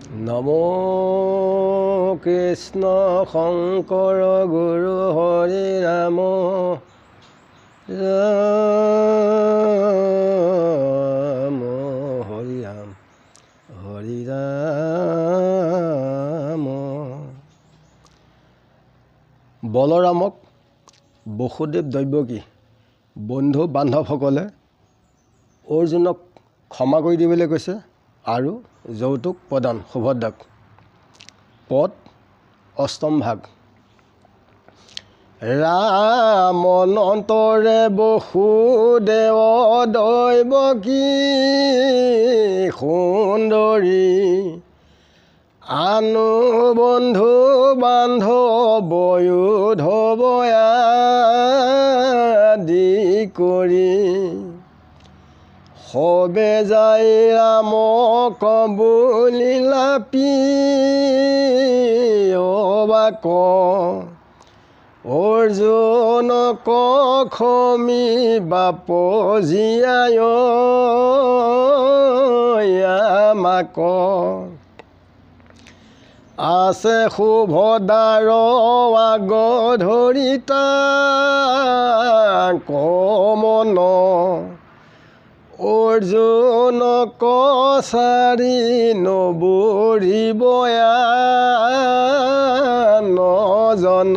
নমো কৃষ্ণ শংকৰ গুৰু হৰি ৰাম ৰাম হৰি ৰাম হৰি ৰাম। বলৰামক বসুদেৱ দৈৱকী বন্ধু বান্ধৱসকলে অৰ্জুনক ক্ষমা কৰি দিবলৈ কৈছে আৰু যৌতুক প্ৰদান সুভদ্ৰাক। পদ অষ্টম ভাগ। ৰাম অনন্তৰে বসুদেৱ দৈৱকী সুন্দৰী আনু বন্ধু বান্ধৱ বয়োধৱ আদি কৰি সবে যাই ৰামক বুলিলা পিয়বাক অৰ্জুনক খমি বাপ জীয়ায় আমাক আছে সুভদ্ৰাৰ আগ ধৰিতা কমন অৰ্জুনক চাৰি নবৰিব নজন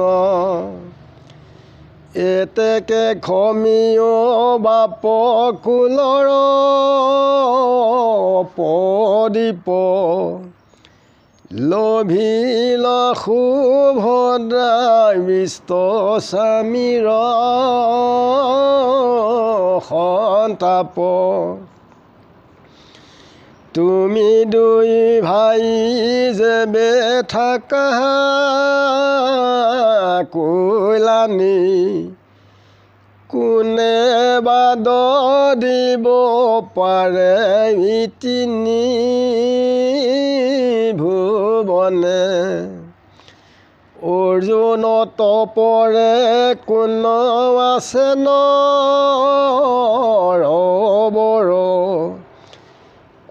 এতেকে খমিও বাপ কুলৰ পদীপ লোভিল সুভদ্ৰা বিষ্ট স্বামীৰ সন্তাপ। তুমি দুই ভাই যে বেথাকা কইলানি কোনে বাদ দিব পাৰে তিনি ভুৱনে অৰ্জুন তপৰে কোন আছে নৰবৰ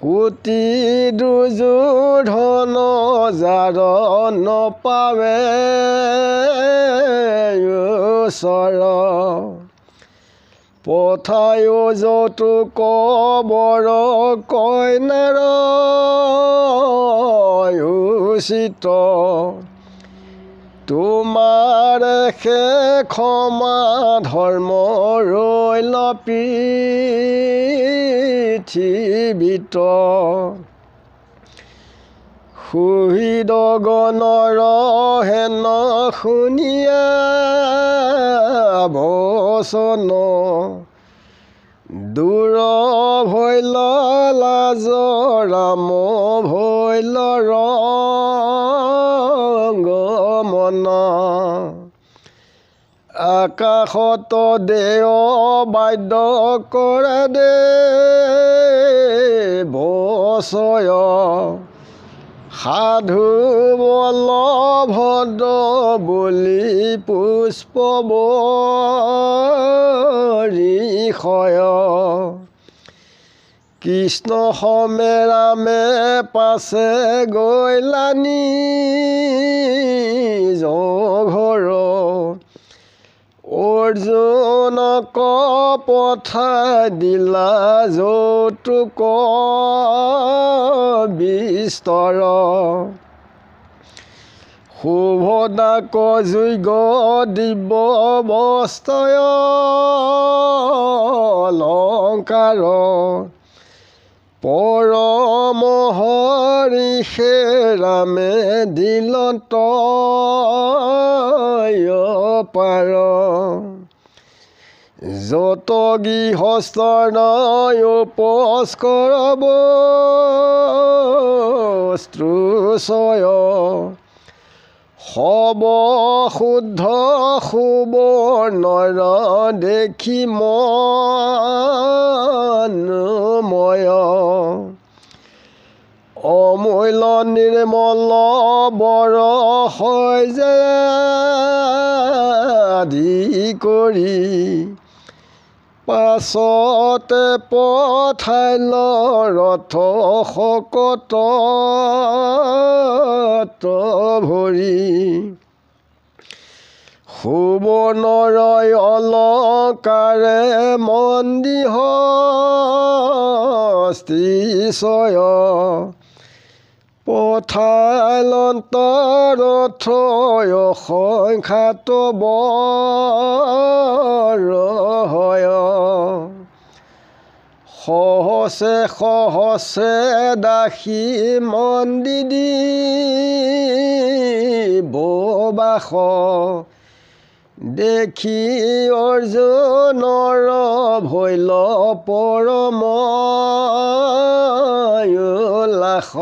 কোটি দুৰ্যোধন যাৰ নপাৱে ওচৰ পঠায়ো যৌতুক বৰ কইনাৰ উচিত তোমাৰ সে ক্ষমা ধৰ্ম ৰৈল পৃথিৱীত সুহৃদ গণৰ হেন শুনিয়া বচন দূৰ ভৈল লাজ ৰাম ভৈল ৰংগমন আকাশত দেৱ বাদ্য কৰে দে বচয় সাধু বল ভদ্ৰ বুলি পুষ্প বৰিষয় কৃষ্ণ সমে ৰামে পাছে গৈলানি ঘৰ অৰ্জুনক পঠাই দিলা যৌতুক বিস্তৰ সুভদ্ৰাক যোগ্য দিব বস্ত্ৰয় অলংকাৰ পৰম হৰিষে ৰামে দিলত পাৰ যত গৃহস্থৰ উপোস কৰব বস্ত্ৰুচয় সব শুদ্ধ সুবৰ্ণৰ দেখি মনোময় অমূল্য নিৰ্মল বৰ হয় যে আদি কৰি পাছতে পঠাইল ৰথ শকত যত ভৰি সুবৰ্ণৰয় অলংকাৰে মন্দিৰ হস্তিশয় পথালন্তৰথয় সংখ্যাত বৰহয় সহস্ৰে সহস্ৰে দাসী মন্দিৰ ববাস দেখি অৰ্জুনৰ ভৈল পৰম উল্লাস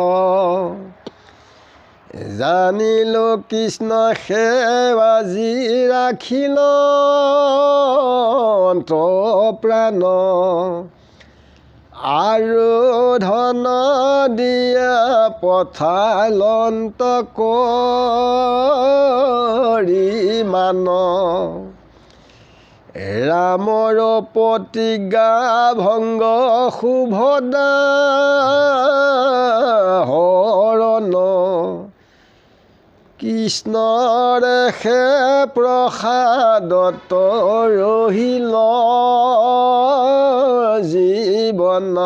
জানিলো কৃষ্ণ সেৱাজি ৰাখিল অন্তঃপ্ৰাণ আৰু ধন দিয়া পথালন্ত কৰি মান ৰামৰ প্ৰতিজ্ঞা ভংগ সুভদ্ৰা হৰণ কৃষ্ণৰে সে প্ৰসাদত ৰহিল জীৱন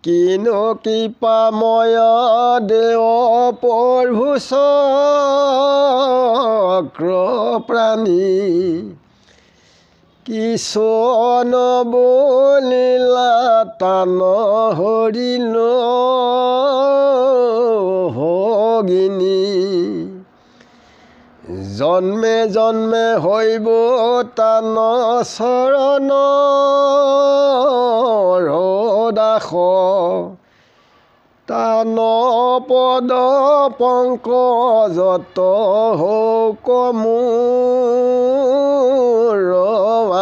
কিনো কৃপাময় দেৱ প্ৰভু চক্ৰপ্ৰাণী কিশোন বলিলা তান হৰিল ভগিনী জন্মে জন্মে হৈব তান চৰণ দাস তান পদ পংকজত হৌক মোৰ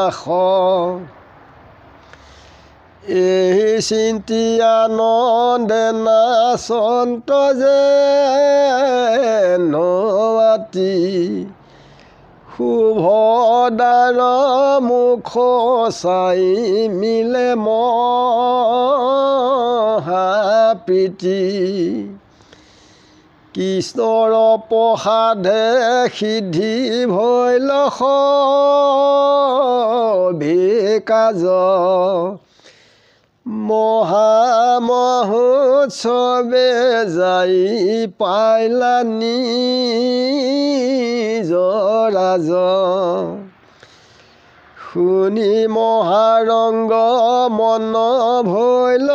আশ এই চিন্তি আনন্দে নাচন্ত যে নৱাতি শুভদাৰ মুখ চাই মিলে মহাপ্ৰীতি কৃষ্ণৰ প্ৰসাদে সিদ্ধি ভৈল কাজ মহামহোৎসৱে যাই পাইলা নিজৰাজ শুনি মহাৰংগ মন ভৈল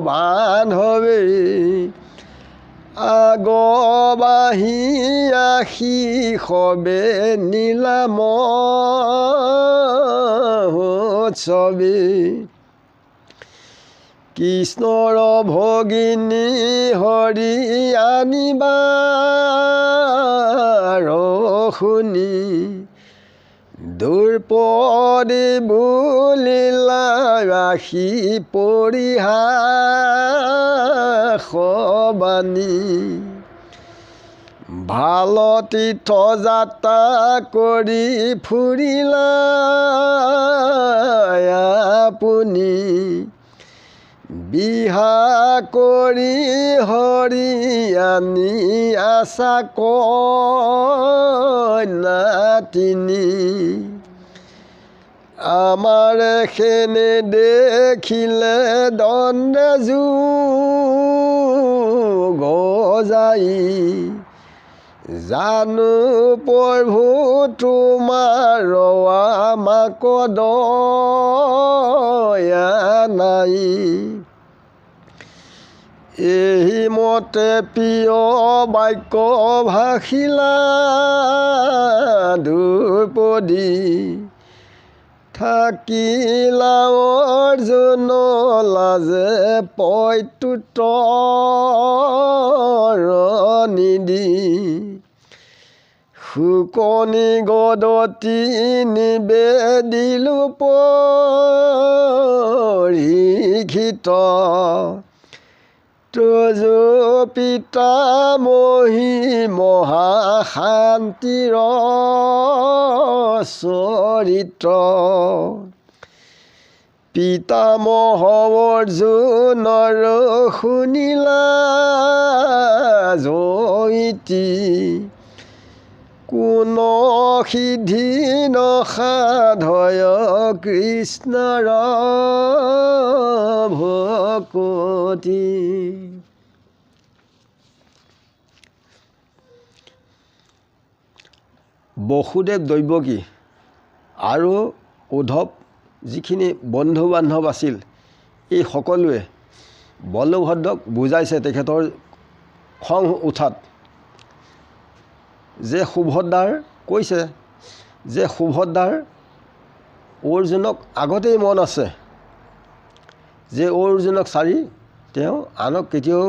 বান্ধৱে আগবাঢ়ি আহি সবে নীলাম উৎসৱে কৃষ্ণৰ ভগিনী হৰি আনিবাৰ শুনি দ্ৰৌপদী বুলিলা ৰাখি পৰিহাসবাণী ভাল তীৰ্থ যাত্ৰা কৰি ফুৰিলা আপুনি বিহা কৰি হৰি আনি আশা কন্যা তিনি আমাৰ সেনে দেখিলে দণ্ডে গজাই জানো প্ৰভু তোমাৰ আমাক দয়া নাই এই মতে প্ৰিয় বাক্য ভাষিলা দ্ৰৌপদী থাকিলা অৰ্জুন লাজে প্ৰত্যুত্তৰ নিদি শুকনি গদতি নিবেদিলো পৰীক্ষিত তজু পিতামহী মহাশান্তিৰ চৰিত্ৰ পিতামহ অৰ্জুনৰ শুনিলা জয়তি কোন সিদ্ধি নসাধয় কৃষ্ণৰ ভকতি। বসুদেৱ দৈৱকী আৰু উদ্ধৱ যিখিনি বন্ধু বান্ধৱ আছিল এই সকলোৱে বলভদ্ৰক বুজাইছে তেখেতৰ খং উঠাত যে সুভদ্ৰাৰ কৈছে যে সুভদ্ৰাৰ অৰ্জুনক আগতেই মন আছে যে অৰ্জুনক চাৰি তেওঁ আনক কেতিয়াও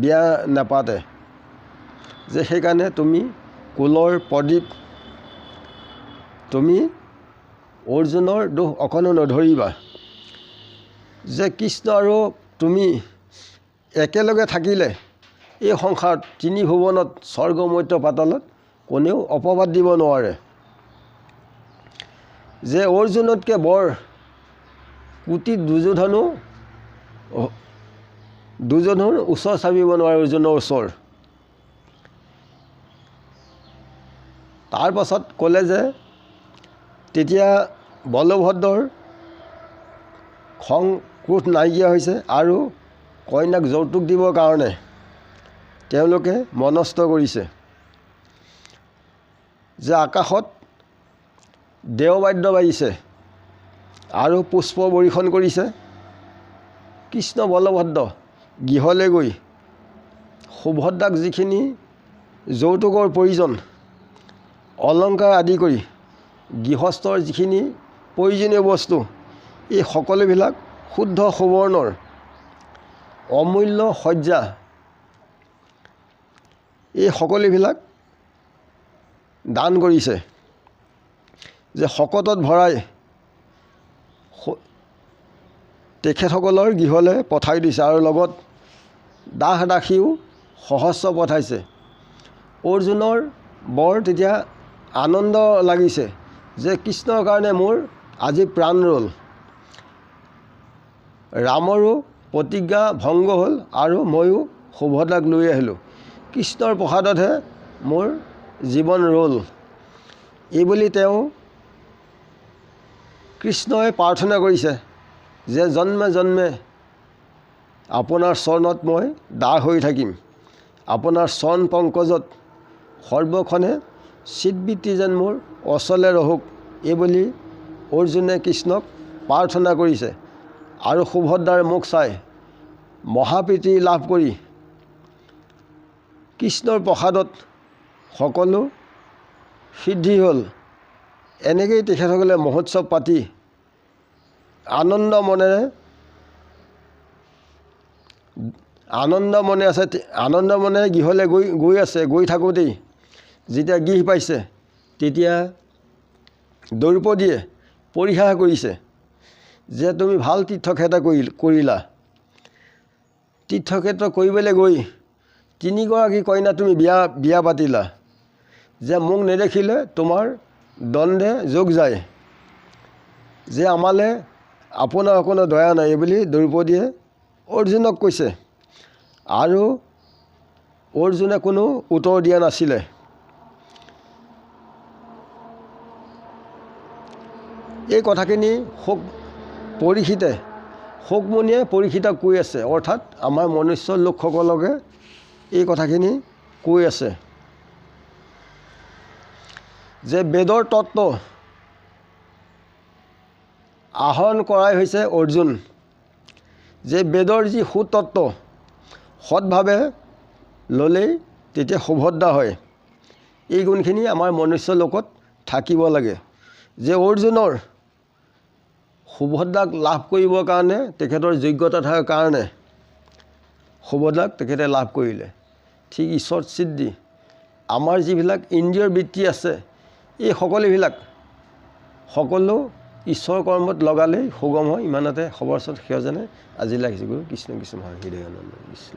বিয়া নাপাতে, যে সেইকাৰণে তুমি কুলৰ প্ৰদীপ তুমি অৰ্জুনৰ দোষ অকণো নধৰিবা, যে কৃষ্ণ আৰু তুমি একেলগে থাকিলে এই সংসাৰত তিনি ভুৱনত স্বৰ্গ মৰ্ত্য পাতালত কোনেও অপবাদ দিব নোৱাৰে, যে অৰ্জুনতকৈ বৰ কুটিত দুৰ্যোধনৰ ওচৰ চাপিব নোৱাৰে অৰ্জুনৰ ওচৰ। তাৰ পাছত ক'লে যে তেতিয়া বলভদ্ৰৰ খং ক্ৰোধ নাইকিয়া হৈছে আৰু কইনাক যৌতুক দিবৰ কাৰণে তেওঁলোকে মনস্থ কৰিছে যে আকাশত দেওবাদ্য বাজিছে আৰু পুষ্প বৰ্ষণ কৰিছে। কৃষ্ণ বলভদ্ৰ গৃহলৈ গৈ সুভদ্ৰাক যিখিনি যৌতুকৰ প্ৰয়োজন অলংকাৰ আদি কৰি গৃহস্থৰ যিখিনি প্ৰয়োজনীয় বস্তু এই সকলোবিলাক শুদ্ধ সুবৰ্ণৰ অমূল্য সজ্জা এই সকলোবিলাক দান কৰিছে, যে শকতত ভৰাই তেখেতসকলৰ গৃহলৈ পঠাই দিছে আৰু লগত দাস দাসীও সহস্ৰ পঠাইছে। অৰ্জুনৰ বৰ তেতিয়া আনন্দ লাগিছে যে কৃষ্ণৰ কাৰণে মোৰ আজি প্ৰাণ ৰ'ল, ৰামৰো প্ৰতিজ্ঞা ভংগ হ'ল আৰু ময়ো সুভদ্ৰাক লৈ আহিলোঁ, কৃষ্ণৰ প্ৰসাদতহে মোৰ জীৱন ৰ'ল। এইবুলি তেওঁ কৃষ্ণই প্ৰাৰ্থনা কৰিছে যে জন্মে জন্মে আপোনাৰ চৰণত মই দাস হৈ থাকিম, আপোনাৰ চৰণ পংকজত সৰ্বক্ষণে চিৎবৃত্তি যেন মোৰ অচলে ৰহক, এইবুলি অৰ্জুনে কৃষ্ণক প্ৰাৰ্থনা কৰিছে। আৰু সুভদ্ৰাৰ মুখ চাই মহাপ্ৰীতি লাভ কৰি কৃষ্ণৰ প্ৰসাদত সকলো সিদ্ধি হ'ল। এনেকৈয়ে তেখেতসকলে মহোৎসৱ পাতি আনন্দ মনে গৃহলৈ গৈ থাকোঁতেই যেতিয়া গৃহ পাইছে তেতিয়া দ্ৰৌপদীয়ে পৰিহাস কৰিছে যে তুমি ভাল তীৰ্থক্ষেত্ৰ কৰিলা, তীৰ্থক্ষেত্ৰ কৰিবলৈ গৈ তিনিগৰাকী কইনা তুমি বিয়া পাতিলা, যে মোক নেদেখিলে তোমাৰ দণ্ডে যোগ যায়, যে আমালৈ আপোনাৰ অকণো দয়া নাই বুলি দ্ৰৌপদীয়ে অৰ্জুনক কৈছে। আৰু অৰ্জুনে কোনো উত্তৰ দিয়া নাছিলে। এই কথাখিনি শোকমুনিয়ে পৰীক্ষিতক কৈ আছে, অৰ্থাৎ আমাৰ মনুষ্য লোকসকলকে এই কথাখিনি কৈ আছে যে বেদৰ তত্ত্ব আহৰণ কৰাই হৈছে অৰ্জুন, যে বেদৰ যি সুতত্ত্ব সৎভাৱে ল'লেই তেতিয়া সুভদ্ৰা হয়। এই গুণখিনি আমাৰ মনুষ্য লোকত থাকিব লাগে, যে অৰ্জুনৰ সুভদ্ৰাক লাভ কৰিবৰ কাৰণে তেখেতৰ যোগ্যতা থকাৰ কাৰণে সুভদ্ৰাক তেখেতে লাভ কৰিলে। ঠিক ঈশ্বৰ সিদ্ধি আমাৰ যিবিলাক ইন্দ্ৰিয়ৰ বৃত্তি আছে এই সকলো ঈশ্বৰ কৰ্মত লগালেই সুগম হয়। ইমানতে খবৰ চত সেৱজনে আজি লাগিছে গুৰু কৃষ্ণ কৃষ্ণ হৃদয়ানন্দ কৃষ্ণ।